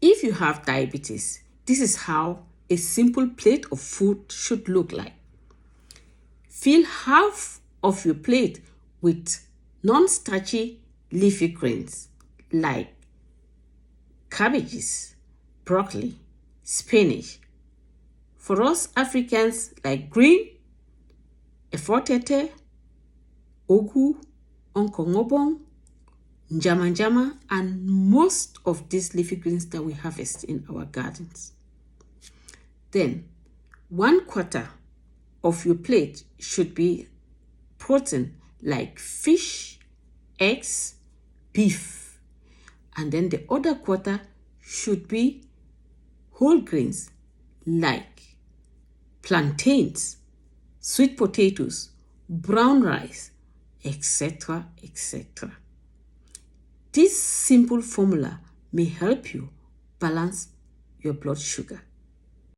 If you have diabetes, this is how a simple plate of food should look like. Fill half of your plate with non-starchy leafy greens like cabbages, broccoli, spinach. For us Africans, like green, efotete, ugu, onkongobong, njama, and most of these leafy greens that we harvest in our gardens. Then 1/4 of your plate should be protein like fish, eggs, beef. And then the other quarter should be whole grains like plantains, sweet potatoes, brown rice, etc., etc. This simple formula may help you balance your blood sugar.